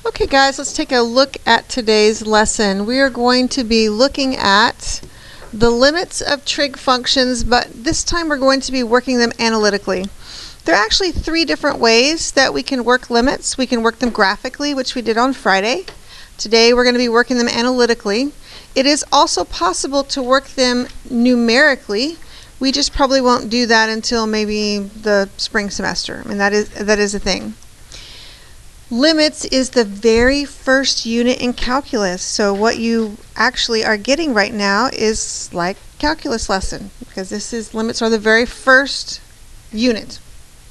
Okay guys, let's take a look at today's lesson. We are going to be looking at the limits of trig functions, but this time we're going to be working them analytically. There are actually three different ways that we can work limits. We can work them graphically, which we did on Friday. Today we're going to be working them analytically. It is also possible to work them numerically. We just probably won't do that until maybe the spring semester. I mean, that is a thing. Limits is the very first unit in calculus. So what you actually are getting right now is like calculus lesson, because limits are the very first unit.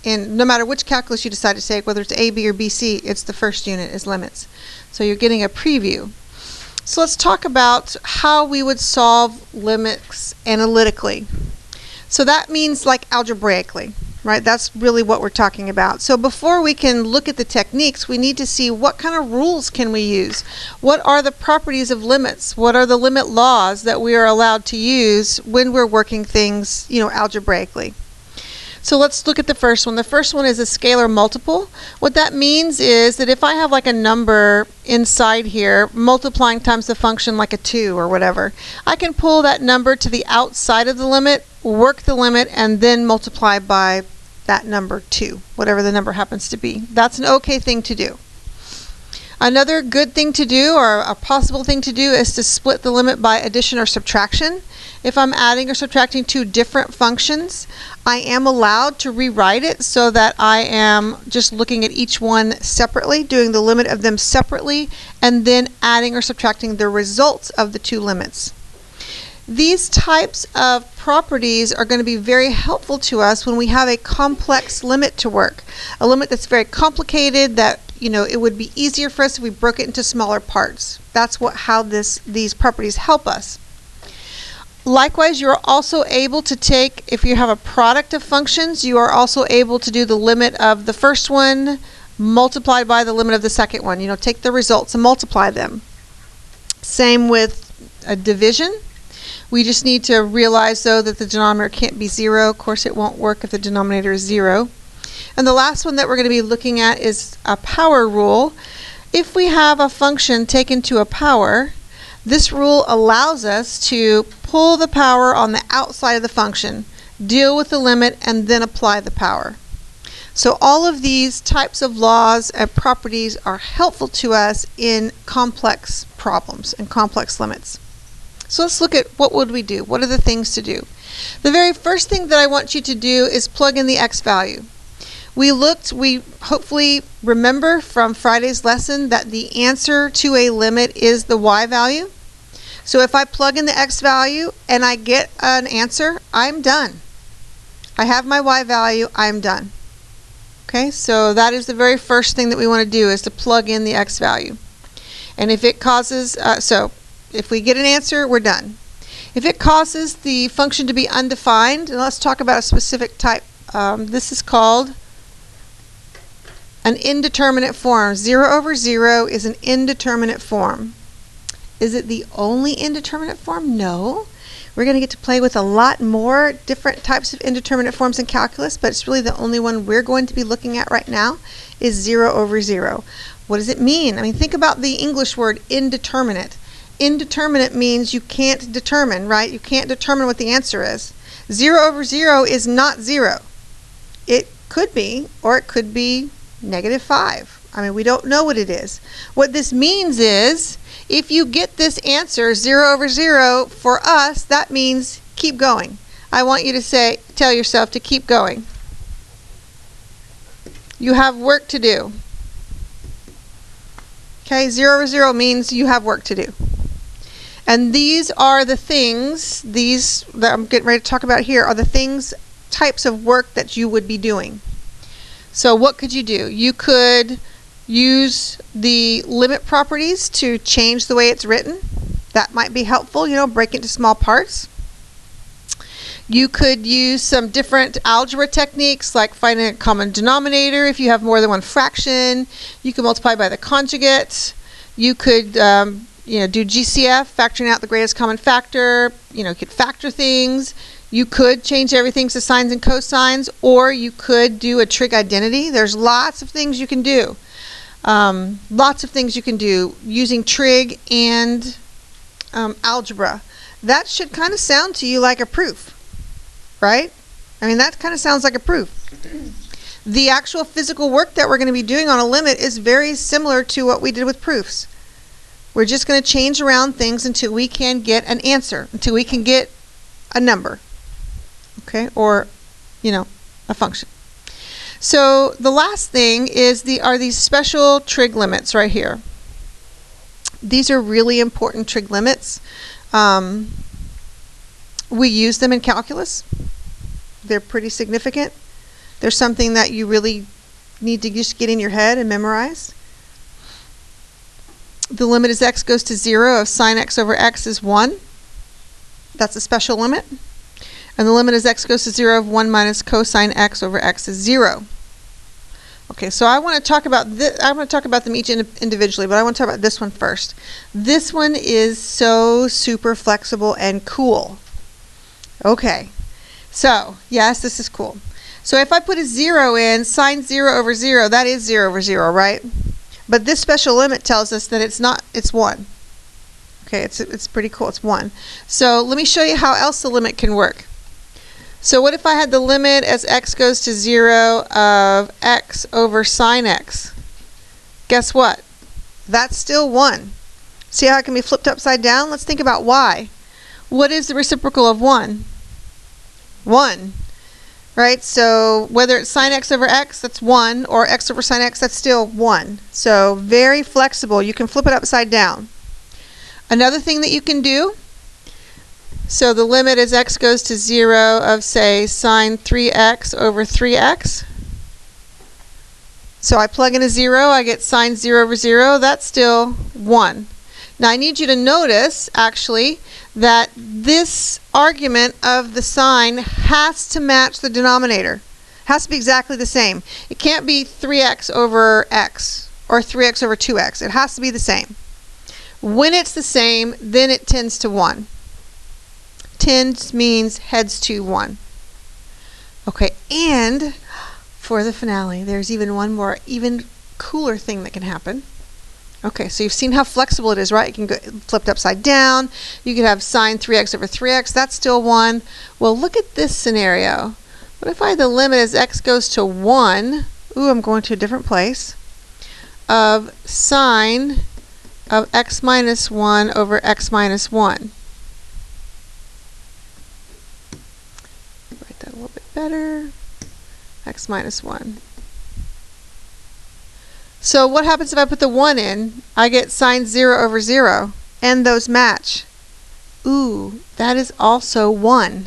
And no matter which calculus you decide to take, whether it's A, B, or BC, it's the first unit is limits. So you're getting a preview. So let's talk about how we would solve limits analytically. So that means like algebraically. Right, that's really what we're talking about. So before we can look at the techniques, we need to see what kind of rules can we use. What are the properties of limits? What are the limit laws that we are allowed to use when we're working things, algebraically? So let's look at the first one. The first one is a scalar multiple. What that means is that if I have like a number inside here multiplying times the function like a 2 or whatever, I can pull that number to the outside of the limit, work the limit, and then multiply by that number 2, whatever the number happens to be. That's an okay thing to do. Another good thing to do, or a possible thing to do, is to split the limit by addition or subtraction. If I'm adding or subtracting two different functions, I am allowed to rewrite it so that I am just looking at each one separately, doing the limit of them separately, and then adding or subtracting the results of the two limits. These types of properties are going to be very helpful to us when we have a complex limit to work. A limit that's very complicated, that it would be easier for us if we broke it into smaller parts. That's how these properties help us. Likewise, you're also able to take, if you have a product of functions, you are also able to do the limit of the first one multiplied by the limit of the second one. Take the results and multiply them. Same with a division. We just need to realize, though, that the denominator can't be 0. Of course, it won't work if the denominator is 0. And the last one that we're going to be looking at is a power rule. If we have a function taken to a power, this rule allows us to pull the power on the outside of the function, deal with the limit, and then apply the power. So all of these types of laws and properties are helpful to us in complex problems and complex limits. So let's look at what would we do. What are the things to do? The very first thing that I want you to do is plug in the x value. We hopefully remember from Friday's lesson that the answer to a limit is the y value. So if I plug in the x value and I get an answer, I'm done. I have my y value, I'm done. Okay, so that is the very first thing that we want to do, is to plug in the x value. And if it causes, if we get an answer, we're done. If it causes the function to be undefined, and let's talk about a specific type. This is called an indeterminate form. 0 over 0 is an indeterminate form. Is it the only indeterminate form? No. We're going to get to play with a lot more different types of indeterminate forms in calculus, but it's really the only one we're going to be looking at right now is 0 over 0. What does it mean? I mean, think about the English word indeterminate. Indeterminate means you can't determine, right? You can't determine what the answer is. 0 over 0 is not 0. It could be, or it could be -5. I mean, we don't know what it is. What this means is, if you get this answer, 0 over 0, for us, that means keep going. I want you to tell yourself to keep going. You have work to do. Okay, 0 over 0 means you have work to do. And these are the things, these that I'm getting ready to talk about here, are the types of work that you would be doing. So what could you do? You could use the limit properties to change the way it's written. That might be helpful, break it into small parts. You could use some different algebra techniques, like finding a common denominator. If you have more than one fraction, you can multiply by the conjugate. You could do GCF, factoring out the greatest common factor. You could factor things. You could change everything to sines and cosines, or you could do a trig identity. There's lots of things you can do. Lots of things you can do using trig and algebra. That should kind of sound to you like a proof, right? I mean, that kind of sounds like a proof. The actual physical work that we're going to be doing on a limit is very similar to what we did with proofs. We're just going to change around things until we can get an answer, until we can get a number, okay, or, you know, a function. So the last thing is are these special trig limits right here. These are really important trig limits. We use them in calculus. They're pretty significant. They're something that you really need to just get in your head and memorize. The limit as x goes to 0 of sine x over x is 1. That's a special limit. And the limit as x goes to 0 of 1 minus cosine x over x is 0. Okay, so I want to talk about this. I want to talk about them each individually, but I want to talk about this one first. This one is so super flexible and cool. Okay, so yes, this is cool. So if I put a 0 in, sine 0 over 0, that is 0 over 0, right? But this special limit tells us that it's not, it's 1. Okay, it's pretty cool, it's 1. So let me show you how else the limit can work. So what if I had the limit as x goes to 0 of x over sine x? Guess what? That's still 1. See how it can be flipped upside down? Let's think about why. What is the reciprocal of 1? 1. Right? So whether it's sine x over x, that's 1, or x over sine x, that's still 1. So very flexible. You can flip it upside down. Another thing that you can do, so the limit as x goes to 0 of, say, sine 3x over 3x. So I plug in a 0, I get sine 0 over 0. That's still 1. Now I need you to notice, actually, that this argument of the sine has to match the denominator. It has to be exactly the same. It can't be 3x over x or 3x over 2x. It has to be the same. When it's the same, then it tends to 1. Tends means heads to 1. Okay, and for the finale, there's even one more, even cooler thing that can happen. Okay, so you've seen how flexible it is, right? It can go flipped upside down. You could have sine 3x over 3x. That's still 1. Well, look at this scenario. What if I had the limit as x goes to 1? Ooh, I'm going to a different place. Of sine of x minus 1 over x minus 1. Write that a little bit better. X minus 1. So what happens if I put the 1 in? I get sine 0 over 0. And those match. Ooh, that is also 1.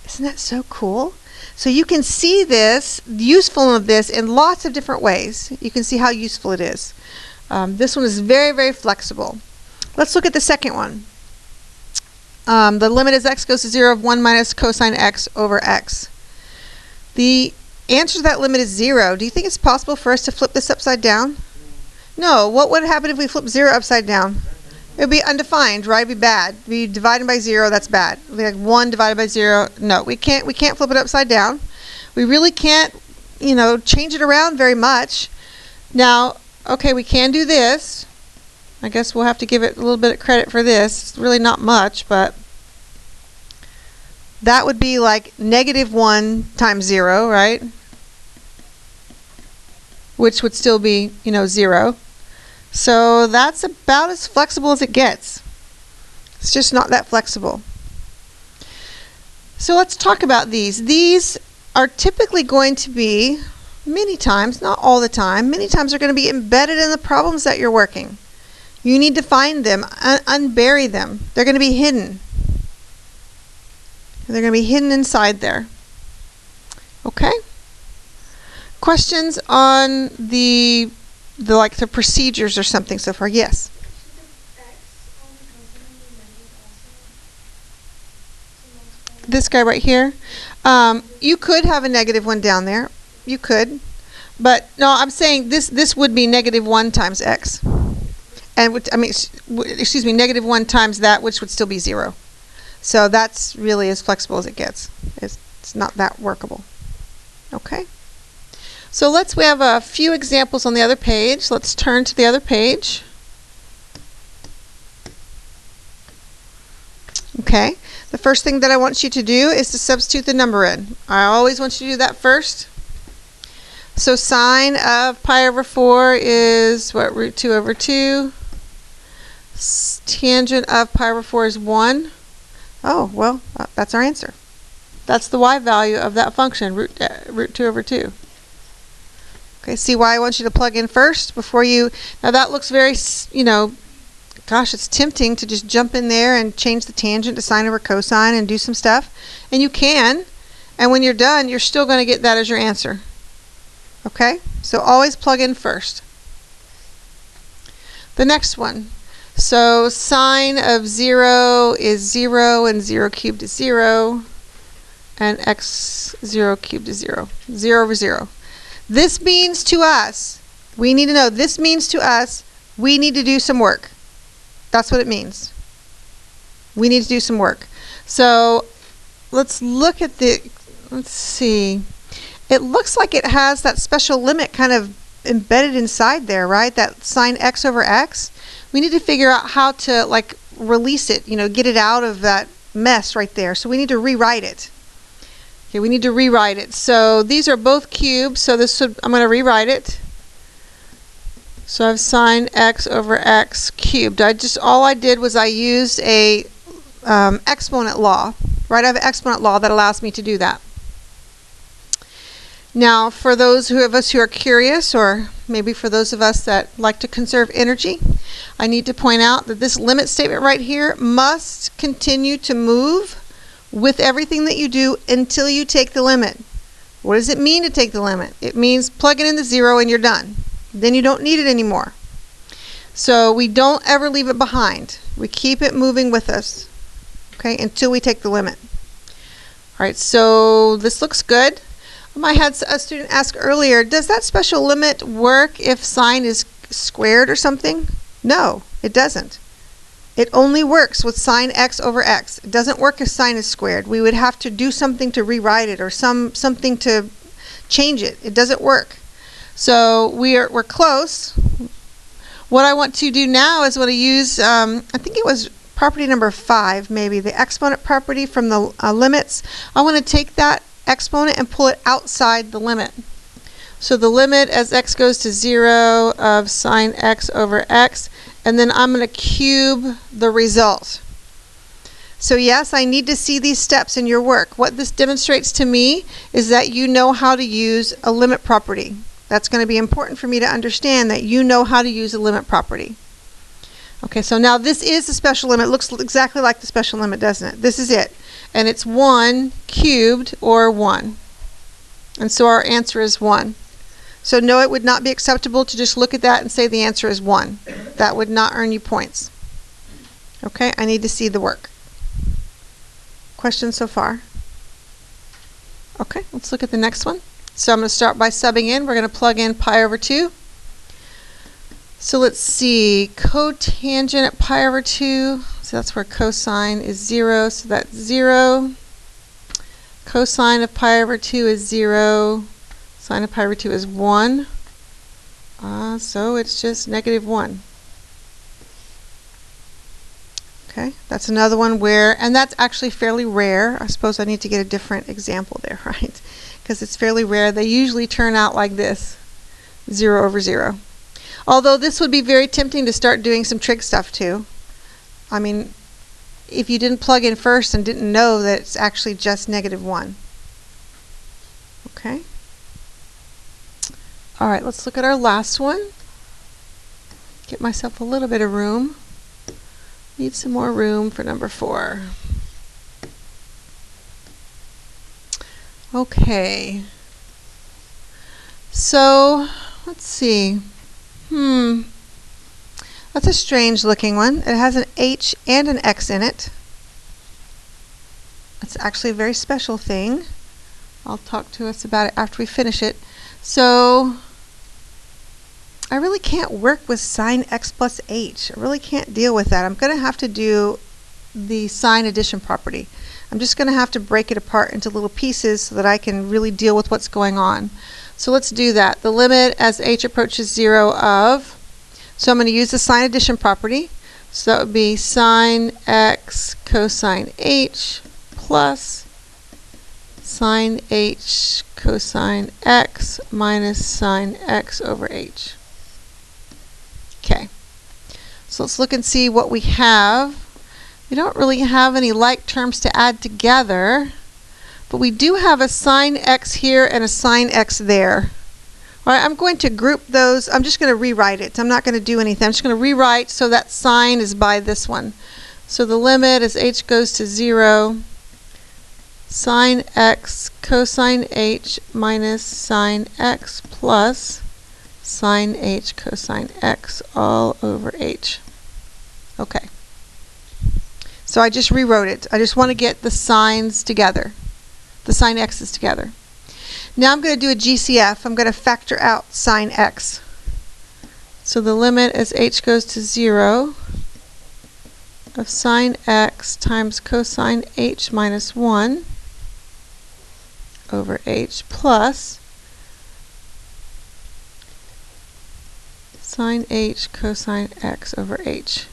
Isn't that so cool? So you can see this, the usefulness of this, in lots of different ways. You can see how useful it is. This one is very, very flexible. Let's look at the second one. The limit as x goes to 0 of 1 minus cosine x over x. The answer to that limit is 0. Do you think it's possible for us to flip this upside down? No. What would happen if we flip 0 upside down? It would be undefined, right? It would be bad. It would be divided by 0, that's bad. It would be like 1 divided by 0. No, we can't flip it upside down. We really can't, you know, change it around very much. Now, okay, we can do this. I guess we'll have to give it a little bit of credit for this. It's really not much, but that would be like negative 1 times 0, right? Which would still be, you know, 0. So that's about as flexible as it gets. It's just not that flexible. So let's talk about these. These are typically going to be, many times, not all the time, many times they're going to be embedded in the problems that you're working. You need to find them, unbury them. They're going to be hidden. They're going to be hidden inside there. Okay? Questions on the procedures or something so far? Yes. This guy right here. You could have a negative 1 down there. You could. But no, I'm saying this would be negative 1 times x. And excuse me, negative 1 times that, which would still be 0. So that's really as flexible as it gets. It's not that workable. Okay? So we have a few examples on the other page. Let's turn to the other page. Okay, the first thing that I want you to do is to substitute the number in. I always want you to do that first. So sine of pi over 4 is what, root 2 over 2. Tangent of pi over 4 is 1. Oh, well, that's our answer. That's the y value of that function, root 2 over 2. Okay, see why I want you to plug in first before you... Now that looks very, gosh, it's tempting to just jump in there and change the tangent to sine over cosine and do some stuff. And you can. And when you're done, you're still going to get that as your answer. Okay? So always plug in first. The next one. So sine of 0 is 0, and 0 cubed is 0. And x 0 cubed is 0. 0 over 0. This means to us, we need to know, this means to us, we need to do some work. That's what it means. We need to do some work. So let's look at let's see. It looks like it has that special limit kind of embedded inside there, right? That sine x over x. We need to figure out how to release it, get it out of that mess right there. So we need to rewrite it. Okay, we need to rewrite it. So these are both cubes, so I'm going to rewrite it. So I have sine x over x cubed. All I did was I used a exponent law, right? I have an exponent law that allows me to do that. Now, for those of us who are curious, or maybe for those of us that like to conserve energy, I need to point out that this limit statement right here must continue to move with everything that you do until you take the limit. What does it mean to take the limit? It means plug it in the 0 and you're done. Then you don't need it anymore. So we don't ever leave it behind. We keep it moving with us, okay, until we take the limit. All right, so this looks good. I had a student ask earlier, does that special limit work if sine is squared or something? No, it doesn't. It only works with sine x over x. It doesn't work if sine is squared. We would have to do something to rewrite it or something to change it. It doesn't work. So we're close. What I want to do now is use, I think it was property number 5, maybe, the exponent property from the limits. I want to take that exponent and pull it outside the limit. So the limit as x goes to 0 of sine x over x, and then I'm going to cube the result. So yes, I need to see these steps in your work. What this demonstrates to me is that you know how to use a limit property. That's going to be important for me to understand that you know how to use a limit property. Okay, so now this is the special limit. It looks exactly like the special limit, doesn't it? This is it. And it's 1 cubed, or 1. And so our answer is 1. So no, it would not be acceptable to just look at that and say the answer is 1. That would not earn you points. Okay, I need to see the work. Questions so far? Okay, let's look at the next one. So I'm going to start by subbing in. We're going to plug in pi over 2. So let's see, cotangent at pi over 2. So that's where cosine is 0. So that's 0. Cosine of pi over 2 is 0. Sine of pi over 2 is 1. So it's just negative 1. Okay, that's another one where, and that's actually fairly rare. I suppose I need to get a different example there, right? Because it's fairly rare. They usually turn out like this, 0 over 0. Although this would be very tempting to start doing some trig stuff too. I mean, if you didn't plug in first and didn't know that it's actually just negative 1. Okay. All right, let's look at our last one. Get myself a little bit of room. Need some more room for number 4. Okay. So, let's see. That's a strange looking one. It has an H and an X in it. It's actually a very special thing. I'll talk to us about it after we finish it. So, I really can't work with sine x plus h. I really can't deal with that. I'm going to have to do the sine addition property. I'm just going to have to break it apart into little pieces so that I can really deal with what's going on. So let's do that. The limit as h approaches 0 of, so I'm going to use the sign addition property. So that would be sine x cosine h plus sine h cosine x minus sine x over h. Okay. So let's look and see what we have. We don't really have any like terms to add together, but we do have a sine x here and a sine x there. All right, I'm going to group those. I'm just going to rewrite it. I'm not going to do anything. I'm just going to rewrite so that sine is by this one. So the limit as h goes to 0, sine x cosine h minus sine x plus sine h cosine x all over h. Okay. So I just rewrote it. I just want to get the signs together, the sine x's together. Now I'm going to do a GCF. I'm going to factor out sine x. So the limit as h goes to 0 of sine x times cosine h minus 1 over h plus sine h cosine x over h.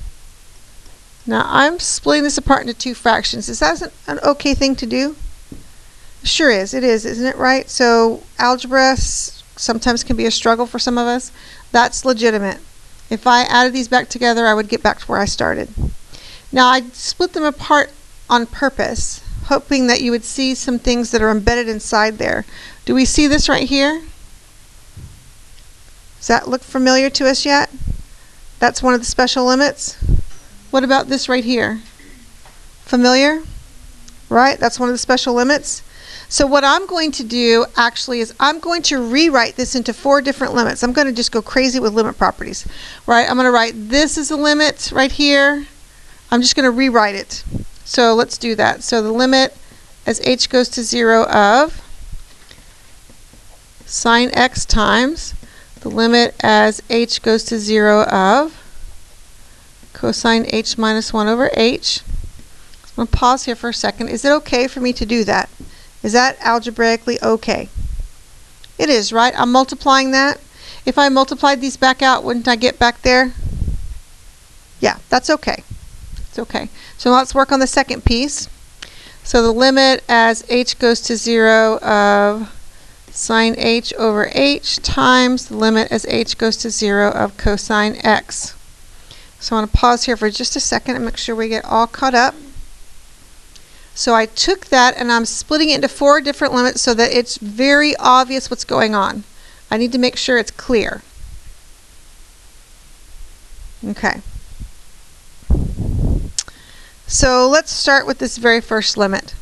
Now I'm splitting this apart into two fractions. Is that an okay thing to do? Sure is. It is, isn't it, right? So algebra sometimes can be a struggle for some of us. That's legitimate. If I added these back together, I would get back to where I started. Now I split them apart on purpose, hoping that you would see some things that are embedded inside there. Do we see this right here? Does that look familiar to us yet? That's one of the special limits. What about this right here? Familiar? Right? That's one of the special limits. So what I'm going to do actually is I'm going to rewrite this into 4 different limits. I'm going to just go crazy with limit properties. Right? I'm going to write this as a limit right here. I'm just going to rewrite it. So let's do that. So the limit as h goes to 0 of sine x times the limit as h goes to 0 of cosine h minus 1 over h. I'm going to pause here for a second. Is it okay for me to do that? Is that algebraically okay? It is, right? I'm multiplying that. If I multiplied these back out, wouldn't I get back there? Yeah, that's okay. It's okay. So let's work on the second piece. So the limit as h goes to 0 of sine h over h times the limit as h goes to 0 of cosine x. So I want to pause here for just a second and make sure we get all caught up. So I took that and I'm splitting it into 4 different limits so that it's very obvious what's going on. I need to make sure it's clear. Okay. So let's start with this very first limit.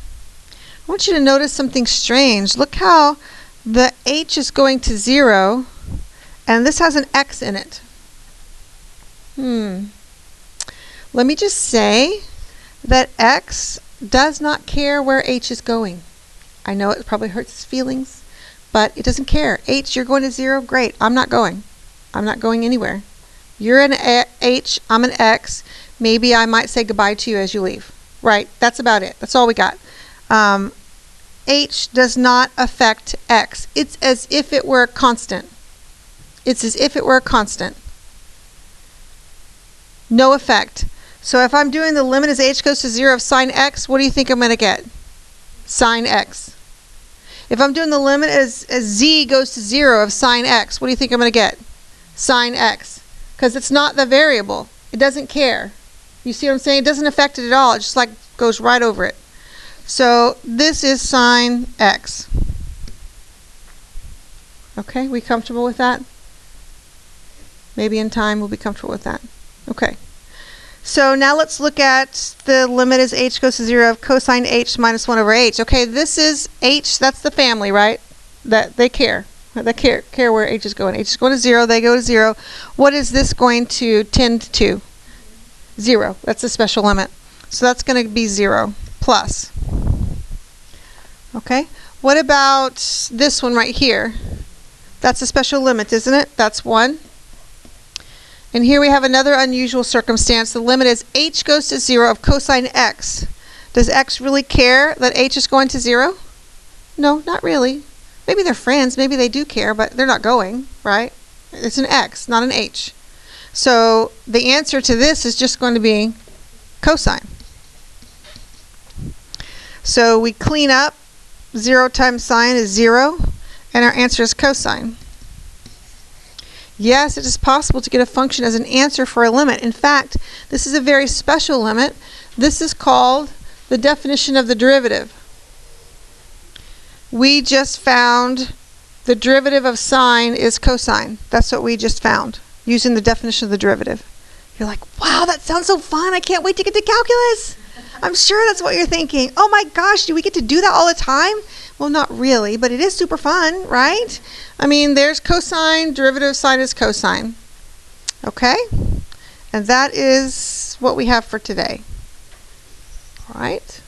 I want you to notice something strange. Look how the h is going to 0 and this has an x in it. Let me just say that x does not care where h is going. I know it probably hurts his feelings, but it doesn't care. H, you're going to 0, great. I'm not going. I'm not going anywhere. You're an h, I'm an x. Maybe I might say goodbye to you as you leave. Right, that's about it. That's all we got. H does not affect x. It's as if it were a constant. It's as if it were a constant. No effect. So if I'm doing the limit as h goes to 0 of sine x, what do you think I'm going to get? Sine x. If I'm doing the limit as z goes to 0 of sine x, what do you think I'm going to get? Sine x. Because it's not the variable. It doesn't care. You see what I'm saying? It doesn't affect it at all. It just like goes right over it. So this is sine x. Okay, we comfortable with that? Maybe in time we'll be comfortable with that. Okay. So now let's look at the limit as h goes to 0 of cosine h minus 1 over h. Okay, this is h, that's the family, right? That they care. They care where h is going. H is going to 0, they go to 0. What is this going to tend to? 0. That's a special limit. So that's going to be 0 plus. Okay, what about this one right here? That's a special limit, isn't it? That's 1. And here we have another unusual circumstance. The limit is h goes to 0 of cosine x. Does x really care that h is going to 0? No, not really. Maybe they're friends, maybe they do care, but they're not going, right? It's an x, not an h. So the answer to this is just going to be cosine. So we clean up. 0 times sine is 0, and our answer is cosine. Yes, it is possible to get a function as an answer for a limit. In fact, this is a very special limit. This is called the definition of the derivative. We just found the derivative of sine is cosine. That's what we just found using the definition of the derivative. You're like, wow, that sounds so fun. I can't wait to get to calculus. I'm sure that's what you're thinking. Oh my gosh, do we get to do that all the time? Well, not really, but it is super fun, right? I mean, there's cosine, derivative of sine is cosine. Okay? And that is what we have for today. All right?